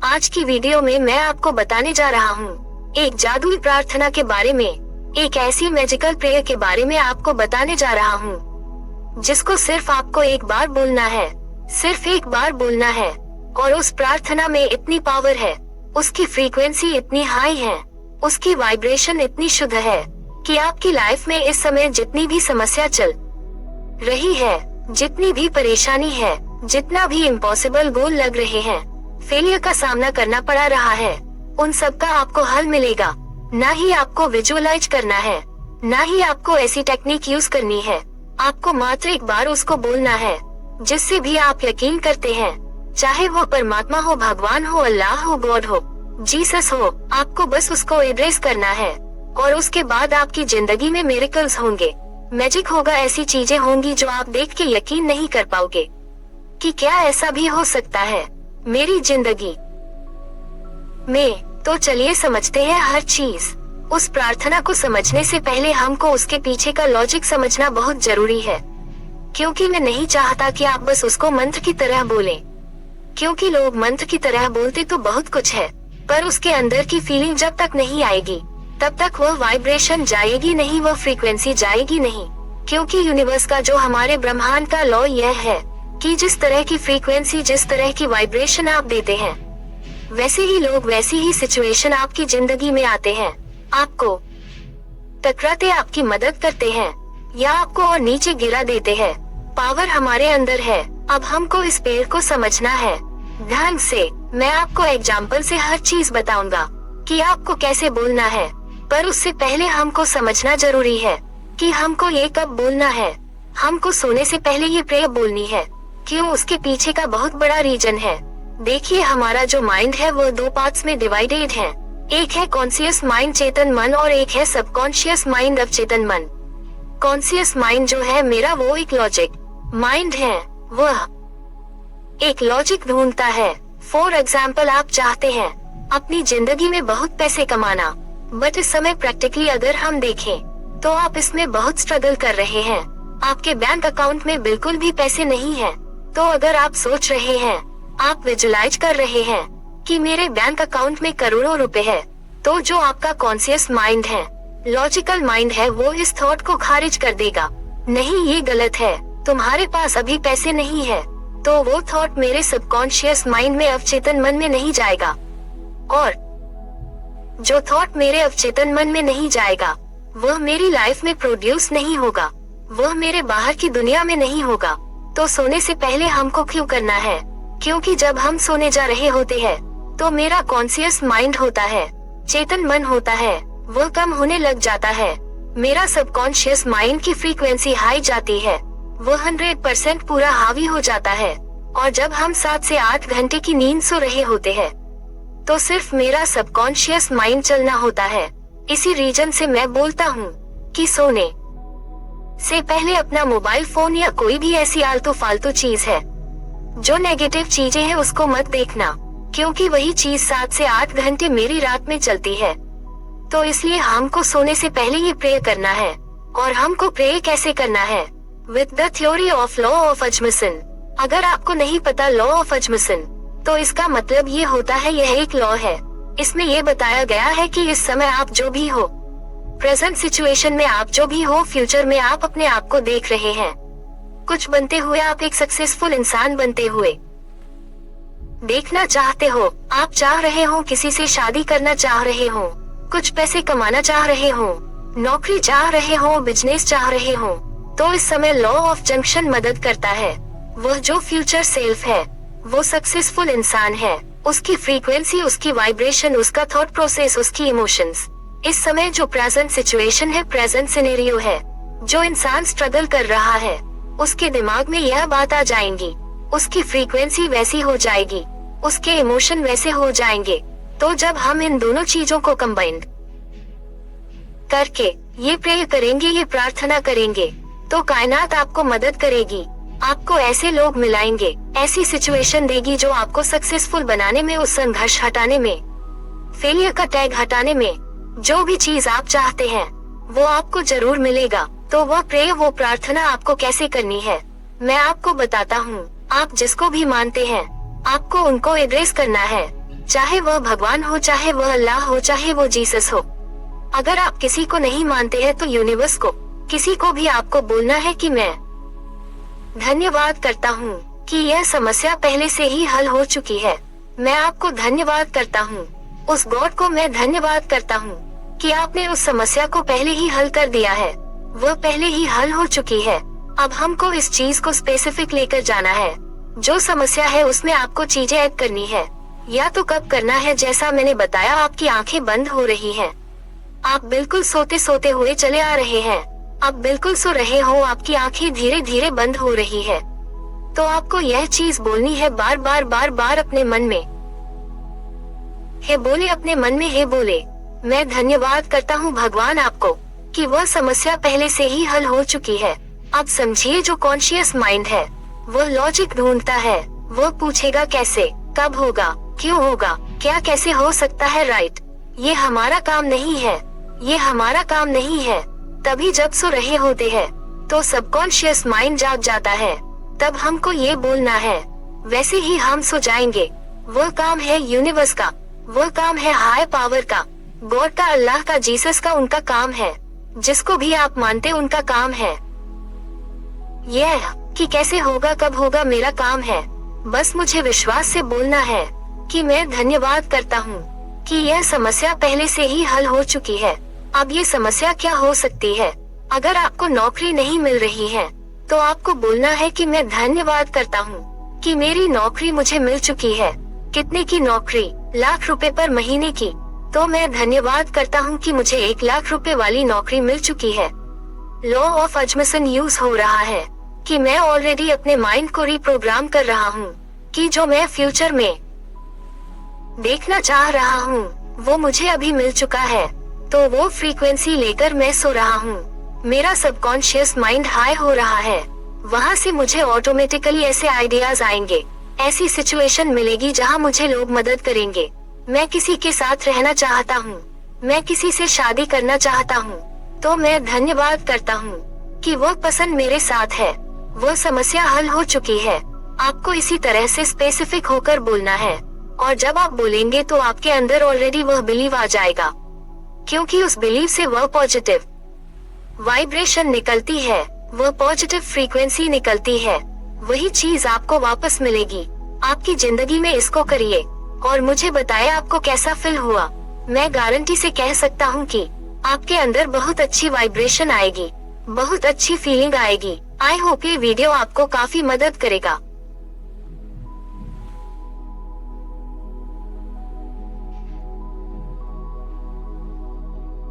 आज की वीडियो में मैं आपको बताने जा रहा हूँ एक जादुई प्रार्थना के बारे में, एक ऐसी मैजिकल प्रेयर के बारे में आपको बताने जा रहा हूँ जिसको सिर्फ आपको एक बार बोलना है, सिर्फ एक बार बोलना है। और उस प्रार्थना में इतनी पावर है, उसकी फ्रीक्वेंसी इतनी हाई है, उसकी वाइब्रेशन इतनी शुद्ध है कि आपकी लाइफ में इस समय जितनी भी समस्या चल रही है, जितनी भी परेशानी है, जितना भी इम्पॉसिबल गोल लग रहे हैं, फेलियर का सामना करना पड़ा रहा है, उन सब का आपको हल मिलेगा। ना ही आपको विजुअलाइज करना है, ना ही आपको ऐसी टेक्निक यूज करनी है, आपको मात्र एक बार उसको बोलना है जिससे भी आप यकीन करते हैं, चाहे वो परमात्मा हो, भगवान हो, अल्लाह हो, गॉड हो, जीसस हो। आपको बस उसको एड्रेस करना है और उसके बाद आपकी जिंदगी में मिरेकल्स होंगे, मैजिक होगा, ऐसी चीजें होंगी जो आप देख के यकीन नहीं कर पाओगे कि क्या ऐसा भी हो सकता है मेरी जिंदगी में। तो चलिए समझते हैं हर चीज। उस प्रार्थना को समझने से पहले हमको उसके पीछे का लॉजिक समझना बहुत जरूरी है, क्योंकि मैं नहीं चाहता कि आप बस उसको मंत्र की तरह बोलें, क्योंकि लोग मंत्र की तरह बोलते तो बहुत कुछ है, पर उसके अंदर की फीलिंग जब तक नहीं आएगी तब तक वह वाइब्रेशन जाएगी नहीं, वह फ्रीक्वेंसी जाएगी नहीं। क्योंकि यूनिवर्स का, जो हमारे ब्रह्मांड का लॉ यह है कि जिस तरह की फ्रीक्वेंसी, जिस तरह की वाइब्रेशन आप देते हैं, वैसे ही लोग, वैसी ही सिचुएशन आपकी जिंदगी में आते हैं, आपको टकराते, आपकी मदद करते हैं या आपको और नीचे गिरा देते हैं। पावर हमारे अंदर है। अब हमको इस पेड़ को समझना है ध्यान से। मैं आपको एग्जाम्पल से हर चीज बताऊंगा कि आपको कैसे बोलना है, पर उससे पहले हमको समझना जरूरी है कि हमको ये कब बोलना है। हमको सोने से पहले ये प्रेयर बोलनी है। क्यों? उसके पीछे का बहुत बड़ा रीजन है। देखिए, हमारा जो माइंड है वो दो पार्ट्स में डिवाइडेड है। एक है कॉन्शियस माइंड, चेतन मन, और एक है सबकॉन्शियस माइंड, अवचेतन मन। कॉन्शियस माइंड जो है मेरा, वो एक लॉजिक माइंड है, वह एक लॉजिक ढूंढता है। फॉर एग्जाम्पल, आप चाहते हैं अपनी जिंदगी में बहुत पैसे कमाना, बट इस समय प्रैक्टिकली अगर हम देखें तो आप इसमें बहुत स्ट्रगल कर रहे हैं। आपके बैंक अकाउंट में बिल्कुल भी पैसे नहीं है। तो अगर आप सोच रहे हैं, आप विजुलाइज कर रहे हैं कि मेरे बैंक अकाउंट में करोड़ों रुपए है, तो जो आपका कॉन्शियस माइंड है, लॉजिकल माइंड है, वो इस थॉट को खारिज कर देगा। नहीं, ये गलत है, तुम्हारे पास अभी पैसे नहीं है। तो वो थॉट मेरे सबकॉन्शियस माइंड में, अवचेतन मन में नहीं जाएगा, और जो थॉट मेरे अवचेतन मन में नहीं जाएगा वह मेरी लाइफ में प्रोड्यूस नहीं होगा, वह मेरे बाहर की दुनिया में नहीं होगा। तो सोने से पहले हमको क्यों करना है? क्योंकि जब हम सोने जा रहे होते हैं तो मेरा कॉन्शियस माइंड होता है, चेतन मन होता है, वह कम होने लग जाता है। मेरा सबकॉन्शियस माइंड की फ्रीक्वेंसी हाई जाती है, वह 100% पूरा हावी हो जाता है। और जब हम 7 से 8 घंटे की नींद सो रहे होते हैं तो सिर्फ मेरा सबकॉन्शियस माइंड चलना होता है। इसी रीजन से मैं बोलता हूँ कि सोने से पहले अपना मोबाइल फोन या कोई भी ऐसी आलतू फालतू चीज है जो नेगेटिव चीजें हैं उसको मत देखना, क्योंकि वही चीज 7 से 8 घंटे मेरी रात में चलती है। तो इसलिए हमको सोने से पहले ये प्रे करना है। और हमको प्रे कैसे करना है? With the theory of law of अजमसन। अगर आपको नहीं पता लॉ ऑफ अजमसन, तो इसका मतलब ये होता है, यह एक लॉ है। इसमें ये बताया गया है कि इस समय आप जो भी हो, प्रेजेंट सिचुएशन में आप जो भी हो, फ्यूचर में आप अपने आप को देख रहे हैं कुछ बनते हुए, आप एक सक्सेसफुल इंसान बनते हुए देखना चाहते हो। आप चाह रहे हो किसी से शादी करना चाह रहे हो, कुछ पैसे कमाना चाह रहे हो, नौकरी चाह रहे हो, बिजनेस चाह रहे हो। तो इस समय लॉ ऑफ जंक्शन मदद करता है। वह जो फ्यूचर सेल्फ है, वो सक्सेसफुल इंसान है, उसकी फ्रीक्वेंसी, उसकी वाइब्रेशन, उसका थॉट प्रोसेस, उसकी इमोशंस, इस समय जो प्रेजेंट सिचुएशन है, प्रेजेंट सिनेरियो है, जो इंसान स्ट्रगल कर रहा है, उसके दिमाग में यह बात आ जाएंगी, उसकी फ्रीक्वेंसी वैसी हो जाएगी, उसके इमोशन वैसे हो जाएंगे। तो जब हम इन दोनों चीजों को कंबाइंड करके ये प्रे करेंगे, ये प्रार्थना करेंगे, तो कायनात आपको मदद करेगी। आपको ऐसे लोग मिलाएंगे, ऐसी सिचुएशन देगी जो आपको सक्सेसफुल बनाने में, उस संघर्ष हटाने में, फेलियर का टैग हटाने में, जो भी चीज आप चाहते हैं वो आपको जरूर मिलेगा। तो वह प्रे, वो प्रार्थना आपको कैसे करनी है मैं आपको बताता हूँ। आप जिसको भी मानते हैं, आपको उनको एड्रेस करना है। चाहे वह भगवान हो, चाहे वह अल्लाह हो, चाहे वो जीसस हो। अगर आप किसी को नहीं मानते हैं तो यूनिवर्स को, किसी को भी आपको बोलना है कि मैं धन्यवाद करता हूँ कि यह समस्या पहले से ही हल हो चुकी है। मैं आपको धन्यवाद करता हूँ, उस गॉड को मैं धन्यवाद करता हूँ कि आपने उस समस्या को पहले ही हल कर दिया है। वह पहले ही हल हो चुकी है। अब हमको इस चीज को स्पेसिफिक लेकर जाना है। जो समस्या है उसमें आपको चीजें ऐड करनी है। या तो कब करना है, जैसा मैंने बताया, आपकी आंखें बंद हो रही हैं। आप बिल्कुल सोते सोते हुए चले आ रहे हैं। आप बिल्कुल सो रहे हो, आपकी आंखें धीरे धीरे बंद हो रही है। तो आपको यह चीज बोलनी है बार बार अपने मन में। हे बोले अपने मन में, हे बोले, मैं धन्यवाद करता हूँ भगवान आपको कि वह समस्या पहले से ही हल हो चुकी है। अब समझिए, जो कॉन्शियस माइंड है वो लॉजिक ढूंढता है। वो पूछेगा कैसे, कब होगा, क्यों होगा, क्या कैसे हो सकता है, राइट। ये हमारा काम नहीं है, ये हमारा काम नहीं है। तभी जब सो रहे होते हैं तो सबकॉन्शियस माइंड जाग जाता है। तब हमको ये बोलना है, वैसे ही हम सो जाएंगे। वो काम है यूनिवर्स का, वो काम है हाई पावर का, गॉड का, अल्लाह का, जीसस का, उनका काम है। जिसको भी आप मानते उनका काम है। यह कि कैसे होगा, कब होगा, मेरा काम है। बस मुझे विश्वास से बोलना है कि मैं धन्यवाद करता हूँ कि यह समस्या पहले से ही हल हो चुकी है। अब ये समस्या क्या हो सकती है? अगर आपको नौकरी नहीं मिल रही है तो आपको बोलना है कि मैं धन्यवाद करता हूँ कि मेरी नौकरी मुझे मिल चुकी है। कितने की नौकरी? ₹1,00,000 पर महीने की। तो मैं धन्यवाद करता हूँ कि मुझे ₹1,00,000 वाली नौकरी मिल चुकी है। लॉ ऑफ अजमसन यूज हो रहा है कि मैं ऑलरेडी अपने माइंड को रिप्रोग्राम कर रहा हूँ कि जो मैं फ्यूचर में देखना चाह रहा हूँ वो मुझे अभी मिल चुका है। तो वो फ्रीक्वेंसी लेकर मैं सो रहा हूँ। मेरा सबकॉन्शियस माइंड हाई हो रहा है। वहाँ से मुझे ऑटोमेटिकली ऐसे आइडियाज आएंगे, ऐसी सिचुएशन मिलेगी जहाँ मुझे लोग मदद करेंगे। मैं किसी के साथ रहना चाहता हूँ, मैं किसी से शादी करना चाहता हूँ, तो मैं धन्यवाद करता हूँ कि वो पसंद मेरे साथ है। वो समस्या हल हो चुकी है। आपको इसी तरह से स्पेसिफिक होकर बोलना है। और जब आप बोलेंगे तो आपके अंदर ऑलरेडी वह बिलीव आ जाएगा, क्योंकि उस बिलीव से वह पॉजिटिव वाइब्रेशन निकलती है, वह पॉजिटिव फ्रीक्वेंसी निकलती है। वही चीज आपको वापस मिलेगी आपकी जिंदगी में। इसको करिए और मुझे बताएं आपको कैसा फील हुआ। मैं गारंटी से कह सकता हूँ कि आपके अंदर बहुत अच्छी वाइब्रेशन आएगी, बहुत अच्छी फीलिंग आएगी। आई होप ये वीडियो आपको काफी मदद करेगा।